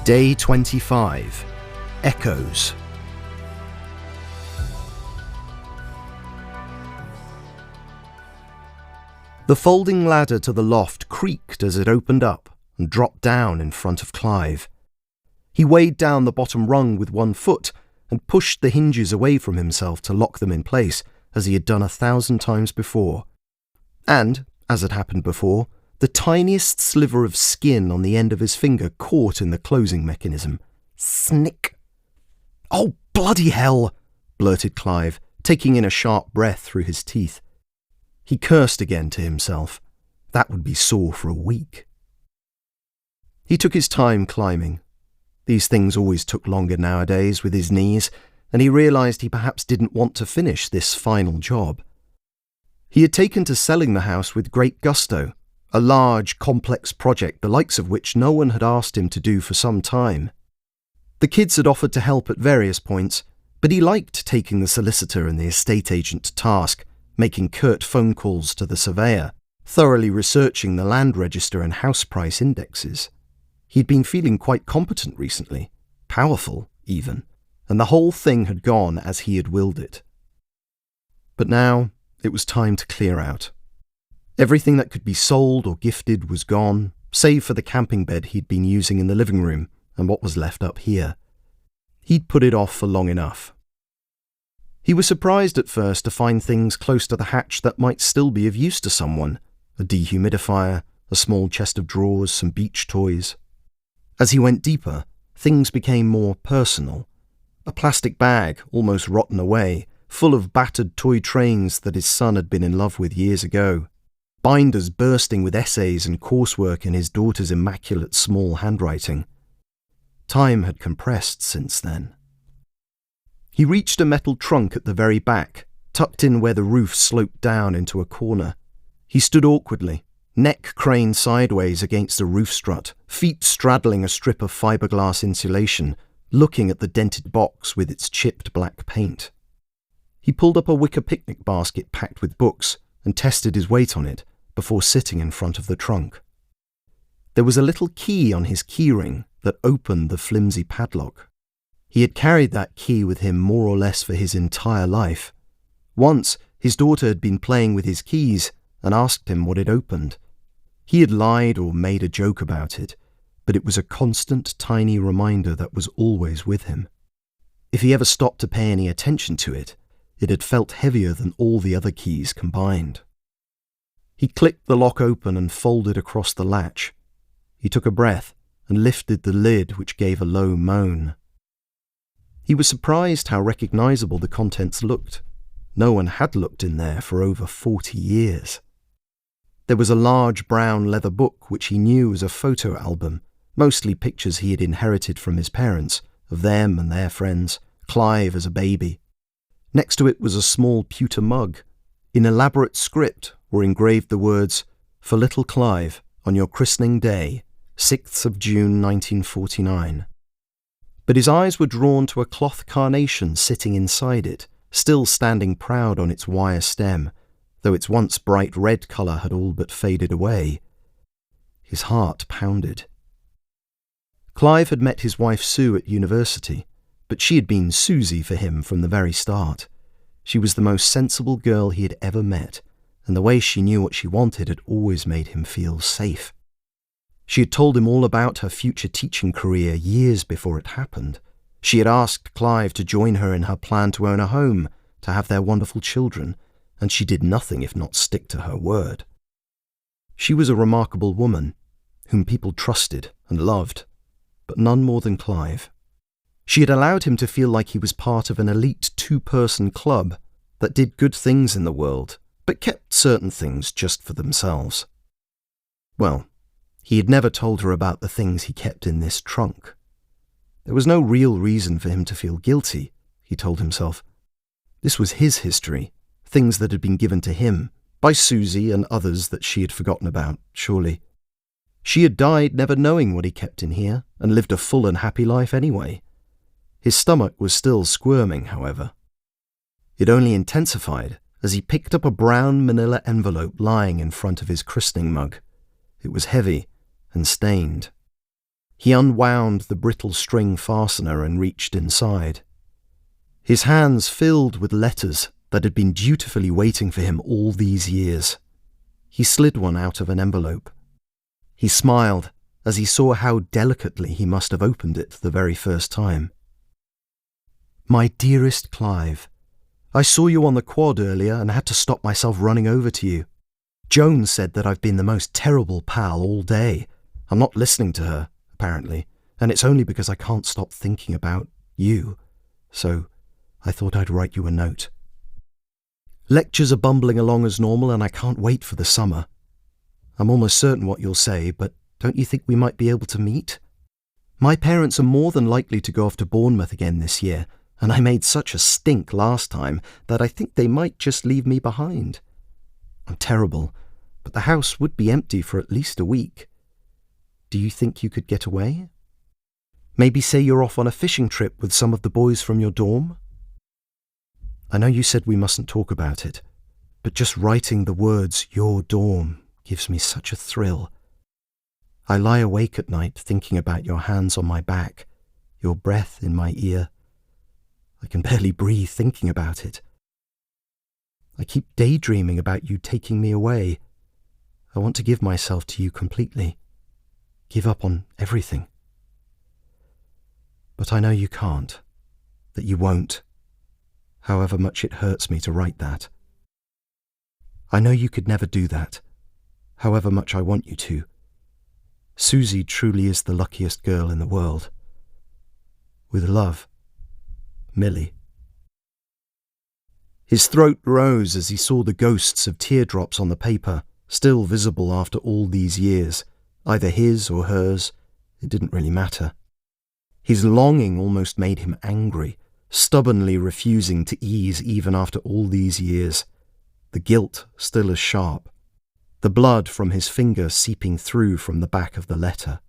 Day 25. Echoes. The folding ladder to the loft creaked as it opened up and dropped down in front of Clive. He weighed down the bottom rung with one foot and pushed the hinges away from himself to lock them in place, as he had done 1,000 times before. And, as had happened before, the tiniest sliver of skin on the end of his finger caught in the closing mechanism. Snick! "Oh, bloody hell!" blurted Clive, taking in a sharp breath through his teeth. He cursed again to himself. That would be sore for a week. He took his time climbing. These things always took longer nowadays with his knees, and he realised he perhaps didn't want to finish this final job. He had taken to selling the house with great gusto, a large, complex project the likes of which no one had asked him to do for some time. The kids had offered to help at various points, but he liked taking the solicitor and the estate agent to task, making curt phone calls to the surveyor, thoroughly researching the land register and house price indexes. He'd been feeling quite competent recently, powerful even, and the whole thing had gone as he had willed it. But now it was time to clear out. Everything that could be sold or gifted was gone, save for the camping bed he'd been using in the living room and what was left up here. He'd put it off for long enough. He was surprised at first to find things close to the hatch that might still be of use to someone: a dehumidifier, a small chest of drawers, some beach toys. As he went deeper, things became more personal. A plastic bag, almost rotten away, full of battered toy trains that his son had been in love with years ago. Binders bursting with essays and coursework in his daughter's immaculate small handwriting. Time had compressed since then. He reached a metal trunk at the very back, tucked in where the roof sloped down into a corner. He stood awkwardly, neck craned sideways against the roof strut, feet straddling a strip of fiberglass insulation, looking at the dented box with its chipped black paint. He pulled up a wicker picnic basket packed with books and tested his weight on it before sitting in front of the trunk. There was a little key on his keyring that opened the flimsy padlock. He had carried that key with him more or less for his entire life. Once, his daughter had been playing with his keys and asked him what it opened. He had lied or made a joke about it, but it was a constant, tiny reminder that was always with him. If he ever stopped to pay any attention to it, it had felt heavier than all the other keys combined. He clicked the lock open and folded across the latch. He took a breath and lifted the lid, which gave a low moan. He was surprised how recognisable the contents looked. No one had looked in there for over 40 years. There was a large brown leather book which he knew was a photo album, mostly pictures he had inherited from his parents, of them and their friends, Clive as a baby. Next to it was a small pewter mug. In elaborate script were engraved the words, "For little Clive, on your christening day, 6th of June 1949. But his eyes were drawn to a cloth carnation sitting inside it, still standing proud on its wire stem, though its once bright red colour had all but faded away. His heart pounded. Clive had met his wife Sue at university, but she had been Susie for him from the very start. She was the most sensible girl he had ever met, and the way she knew what she wanted had always made him feel safe. She had told him all about her future teaching career years before it happened. She had asked Clive to join her in her plan to own a home, to have their wonderful children, and she did nothing if not stick to her word. She was a remarkable woman, whom people trusted and loved, but none more than Clive. She had allowed him to feel like he was part of an elite 2-person club that did good things in the world, but kept certain things just for themselves. Well, he had never told her about the things he kept in this trunk. There was no real reason for him to feel guilty, he told himself. This was his history, things that had been given to him, by Susie and others that she had forgotten about, surely. She had died never knowing what he kept in here, and lived a full and happy life anyway. His stomach was still squirming, however. It only intensified as he picked up a brown manila envelope lying in front of his christening mug. It was heavy and stained. He unwound the brittle string fastener and reached inside. His hands filled with letters that had been dutifully waiting for him all these years. He slid one out of an envelope. He smiled as he saw how delicately he must have opened it the very first time. My dearest Clive, I saw you on the quad earlier and had to stop myself running over to you. Joan said that I've been the most terrible pal all day. I'm not listening to her, apparently, and it's only because I can't stop thinking about you. So I thought I'd write you a note. Lectures are bumbling along as normal and I can't wait for the summer. I'm almost certain what you'll say, but don't you think we might be able to meet? My parents are more than likely to go off to Bournemouth again this year, and I made such a stink last time that I think they might just leave me behind. I'm terrible, but the house would be empty for at least a week. Do you think you could get away? Maybe say you're off on a fishing trip with some of the boys from your dorm? I know you said we mustn't talk about it, but just writing the words "your dorm" gives me such a thrill. I lie awake at night thinking about your hands on my back, your breath in my ear. I can barely breathe thinking about it. I keep daydreaming about you taking me away. I want to give myself to you completely. Give up on everything. But I know you can't, that you won't, however much it hurts me to write that. I know you could never do that, however much I want you to. Susie truly is the luckiest girl in the world. With love, Millie. His throat rose as he saw the ghosts of teardrops on the paper, still visible after all these years, either his or hers. It didn't really matter. His longing almost made him angry, stubbornly refusing to ease even after all these years. The guilt still as sharp, the blood from his finger seeping through from the back of the letter.